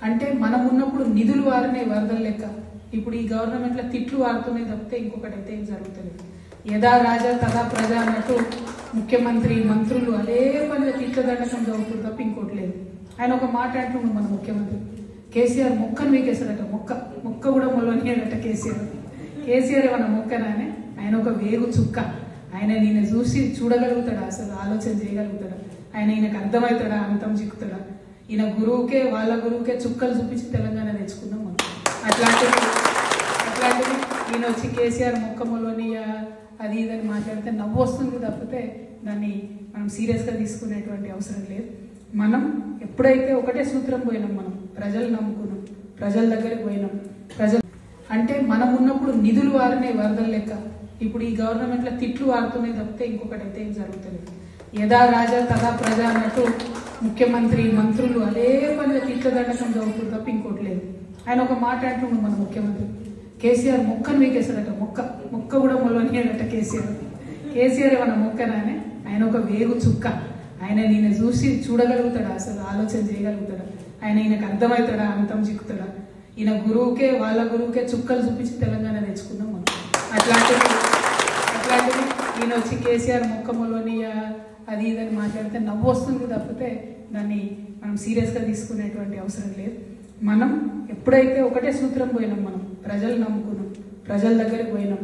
అంటే మనం ఉన్నప్పుడు నిధులు వారినే వరదలు లెక్క ఇప్పుడు ఈ గవర్నమెంట్ లో తిట్లు వాడుతూనే తప్పితే ఇంకొకటైతే ఏం జరుగుతలేదు. యథా రాజా తదా ప్రజ అన్నట్టు ముఖ్యమంత్రి మంత్రులు అదే పనిగా తిట్ల దండకం చదువుతుంది తప్ప ఇంకోటి లేదు. ఆయన ఒక మాట అంటుండు మన ముఖ్యమంత్రి, కేసీఆర్ మొక్కను వీకేశాడట, మొక్క కూడా మొలవనియాడట కేసీఆర్ ఏమన్నా మొక్కనానే, ఆయన ఒక వేగు చుక్క. ఆయన ఈయన చూసి చూడగలుగుతాడా, అసలు ఆలోచన చేయగలుగుతాడా, ఈయనకు అర్థమవుతాడా, అంతం చిక్కుతాడా? ఈయన గురువుకే వాళ్ళ గురువుకే చుక్కలు చూపించి తెలంగాణ తెచ్చుకుందాం మనం. అట్లాంటిది ఈయన వచ్చి కేసీఆర్ మొక్క మొలవనియా అది ఇదని మాట్లాడితే నవ్వు వస్తుంది తప్పితే దాన్ని మనం సీరియస్గా తీసుకునేటువంటి అవసరం లేదు. మనం ఎప్పుడైతే ఒకటే సూత్రం పోయినాం, మనం ప్రజలు నమ్ముకున్నాం, ప్రజల దగ్గరికి పోయినాం. ప్రజలు అంటే మనం ఉన్నప్పుడు నిధులు వారినే వరదలు లెక్క ఇప్పుడు ఈ గవర్నమెంట్ లో తిట్లు వాడుతూనే తప్పితే ఇంకొకటైతే ఏం జరుగుతలేదు. యథా రాజా తదా ప్రజ అన్నట్టు ముఖ్యమంత్రి మంత్రులు అదే పనిగా తిట్ల దండకం చదువుతుంది తప్ప ఇంకోటి లేదు. ఆయన ఒక మాట అంటుండు మన ముఖ్యమంత్రి, కేసీఆర్ మొక్కను వీకేశాడట, మొక్క కూడా మొలవనియాడట కేసీఆర్ ఏమన్నా మొక్కనానే, ఆయన ఒక వేగు చుక్క. ఆయన ఈయన చూసి చూడగలుగుతాడా, అసలు ఆలోచన చేయగలుగుతాడా, ఈయనకు అర్థమవుతాడా, అంతం చిక్కుతాడా? ఈయన గురువుకే వాళ్ళ గురువుకే చుక్కలు చూపించి తెలంగాణ తెచ్చుకుందాం మనం. అట్లాంటిది ఈయన వచ్చి కేసీఆర్ మొక్క మొలవనియా అది ఇదని మాట్లాడితే నవ్వు వస్తుంది తప్పితే దాన్ని మనం సీరియస్గా తీసుకునేటువంటి అవసరం లేదు. మనం ఎప్పుడైతే ఒకటే సూత్రం పోయినాం, మనం ప్రజలు నమ్ముకున్నాం, ప్రజల దగ్గరికి పోయినాం.